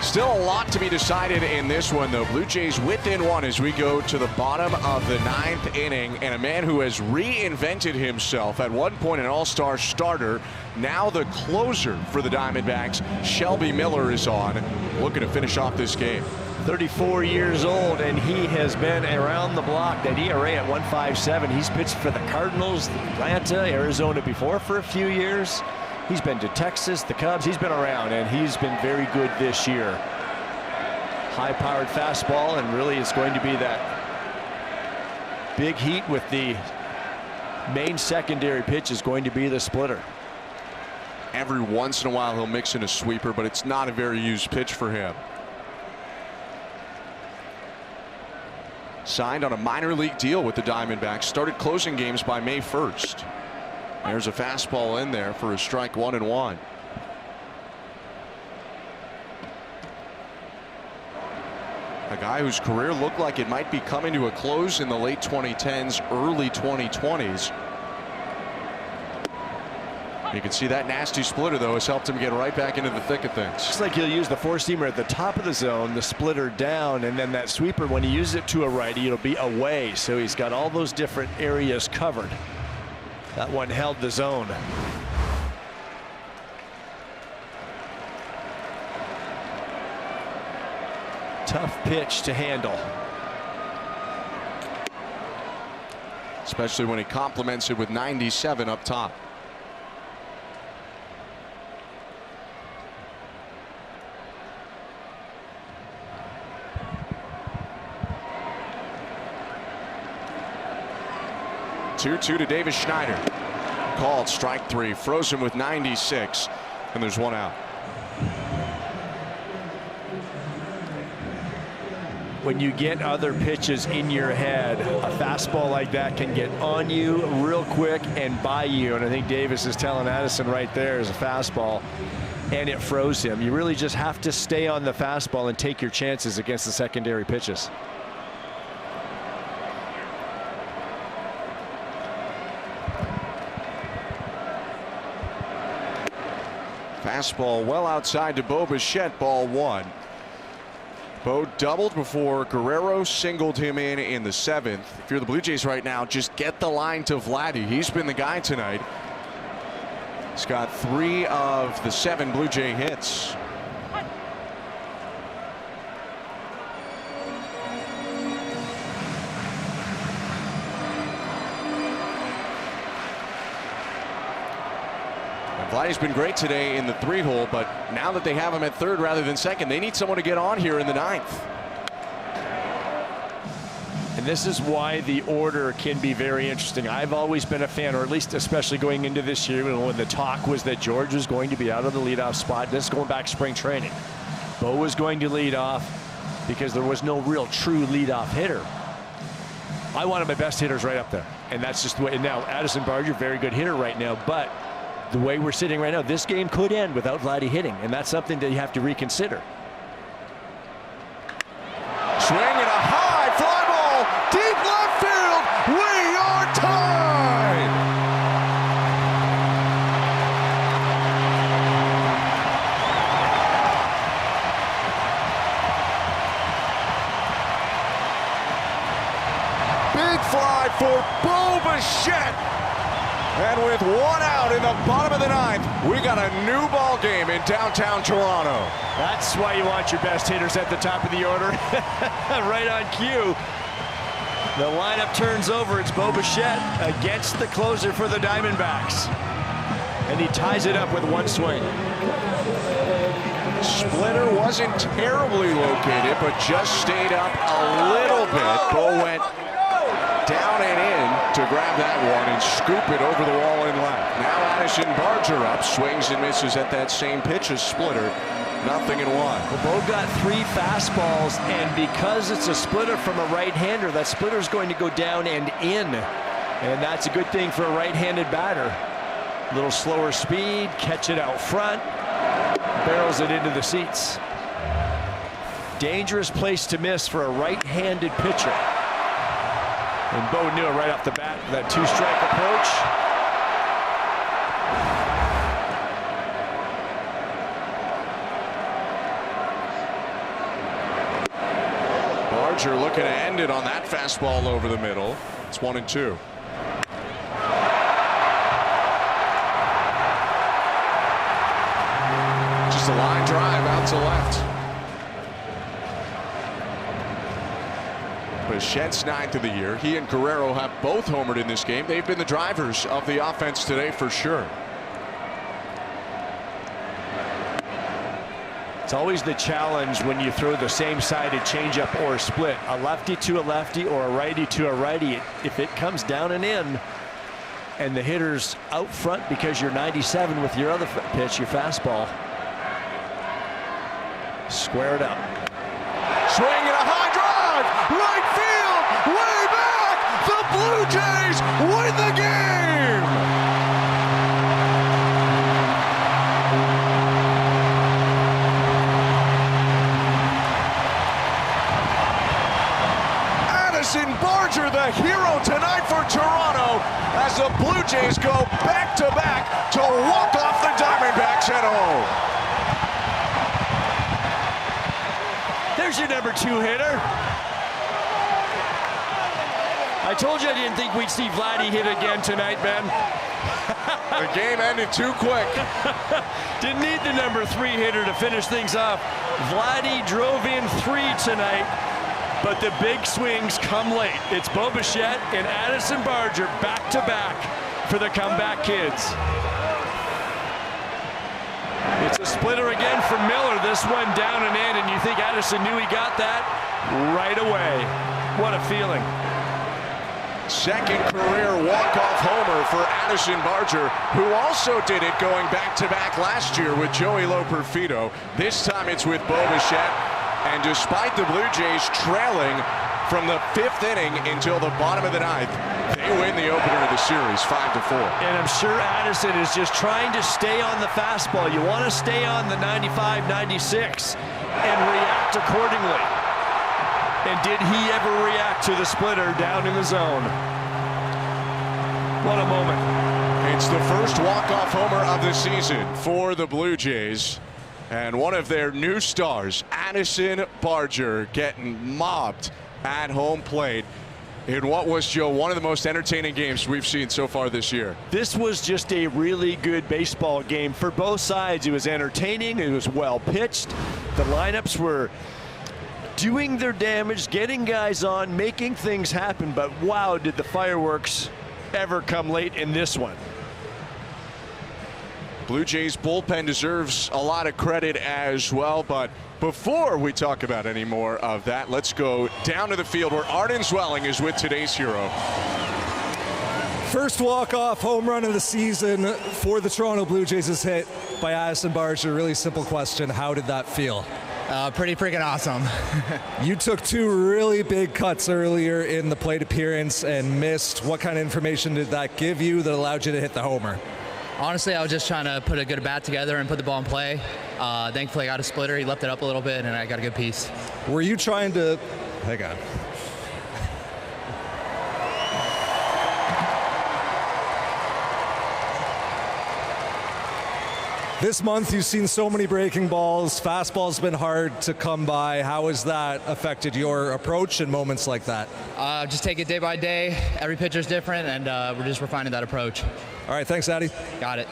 Still a lot to be decided in this one, though. Blue Jays within one as we go to the bottom of the 9th inning. And a man who has reinvented himself, at one point an all-star starter, now the closer for the Diamondbacks, Shelby Miller, is on, looking to finish off this game. 34 years old, and he has been around the block. That ERA at 1.57. He's pitched for the Cardinals, Atlanta, Arizona before for a few years. He's been to Texas, the Cubs. He's been around, and he's been very good this year. High-powered fastball, and really it's going to be that big heat with the main secondary pitch is going to be the splitter. Every once in a while he'll mix in a sweeper, but it's not a very used pitch for him. Signed on a minor league deal with the Diamondbacks. Started closing games by May 1st. There's a fastball in there for a strike, 1-1. A guy whose career looked like it might be coming to a close in the late 2010s, early 2020s. You can see that nasty splitter, though, has helped him get right back into the thick of things. Looks like he'll use the four-seamer at the top of the zone, the splitter down, and then that sweeper, when he uses it to a righty, it'll be away. So he's got all those different areas covered. That one held the zone. Tough pitch to handle. Especially when he complements it with 97 up top. Two to Davis Schneider. Called strike 3. Frozen with 96. And there's one out. When you get other pitches in your head, a fastball like that can get on you real quick and by you. And I think Davis is telling Addison right there is a fastball, and it froze him. You really just have to stay on the fastball and take your chances against the secondary pitches. Fastball well outside to Bichette, ball 1. Bo doubled before Guerrero singled him in the 7th. If you're the Blue Jays right now, just get the line to Vladdy. He's been the guy tonight. He's got 3 of the 7 Blue Jay hits. Vladdy's been great today in the 3-hole, but now that they have him at 3rd rather than 2nd, they need someone to get on here in the 9th. And this is why the order can be very interesting. I've always been a fan, or at least especially going into this year, when the talk was that George was going to be out of the leadoff spot. This is going back to spring training. Bo was going to lead off because there was no real true leadoff hitter. I wanted my best hitters right up there, and that's just the way. And now Addison, Barger, very good hitter right now, but the way we're sitting right now, this game could end without Vladdy hitting, and that's something that you have to reconsider. Swing and a high fly ball, deep left field. We are tied. Big fly for Bichette. And with 1 out in the bottom of the 9th, we got a new ball game in downtown Toronto. That's why you want your best hitters at the top of the order. Right on cue. The lineup turns over. It's Bichette against the closer for the Diamondbacks. And he ties it up with 1 swing. Splitter wasn't terribly located, but just stayed up a little bit. Bo went down and in to grab that one and scoop it over the wall in left. Now Addison, Barger up, swings and misses at that same pitch as Splitter. 0-1. Well, Bo got 3 fastballs, and because it's a splitter from a right-hander, that splitter is going to go down and in. And that's a good thing for a right-handed batter. A little slower speed, catch it out front, barrels it into the seats. Dangerous place to miss for a right-handed pitcher. And Bo knew it right off the bat, that 2-strike approach. Barger looking to end it on that fastball over the middle. It's 1-2. Just a line drive out to left. Bichette's 9th of the year. He and Guerrero have both homered in this game. They've been the drivers of the offense today for sure. It's always the challenge when you throw the same-sided changeup or split. A lefty to a lefty or a righty to a righty. If it comes down and in, and the hitter's out front because you're 97 with your other pitch, your fastball. Square it up. Swing and a high drive, right field, way back. The Blue Jays win the game. Addison Barger, the hero tonight for Toronto, as the Blue Jays go back-to-back to walk off the Diamondbacks at home. There's your number 2 hitter. I told you I didn't think we'd see Vladdy hit again tonight, Ben. The game ended too quick. Didn't need the number 3 hitter to finish things off. Vladdy drove in 3 tonight, but the big swings come late. It's Bichette and Addison Barger back-to-back for the comeback kids. It's a splitter again for Miller. This one down and in, and you think Addison knew he got that right away. What a feeling. Second career walk-off homer for Addison Barger, who also did it going back-to-back last year with Joey Loperfido. This time it's with Bichette, and despite the Blue Jays trailing from the 5th inning until the bottom of the 9th, they win the opener of the series 5-4. And I'm sure Addison is just trying to stay on the fastball. You want to stay on the 95, 96 and react accordingly. And did he ever react to the splitter down in the zone? What a moment. It's the first walk-off homer of the season for the Blue Jays. And one of their new stars, Addison Barger, getting mobbed at home plate in what was, Joe, one of the most entertaining games we've seen so far this year. This was just a really good baseball game for both sides. It was entertaining. It was well pitched. The lineups were doing their damage, getting guys on, making things happen. But wow, did the fireworks ever come late in this one. Blue Jays bullpen deserves a lot of credit as well, but before we talk about any more of that, let's go down to the field where Arden Zwelling is with today's hero. First walk-off home run of the season for the Toronto Blue Jays is hit by Addison Barger. Really simple question. How did that feel? Pretty freaking awesome. You took 2 really big cuts earlier in the plate appearance and missed. What kind of information did that give you that allowed you to hit the homer? Honestly, I was just trying to put a good bat together and put the ball in play. Thankfully, I got a splitter. He left it up a little bit, and I got a good piece. Were you trying to... Hang on. This month, you've seen so many breaking balls. Fastball's been hard to come by. How has that affected your approach in moments like that? Just take it day by day. Every pitcher's different, and we're just refining that approach. All right, thanks, Addy. Got it.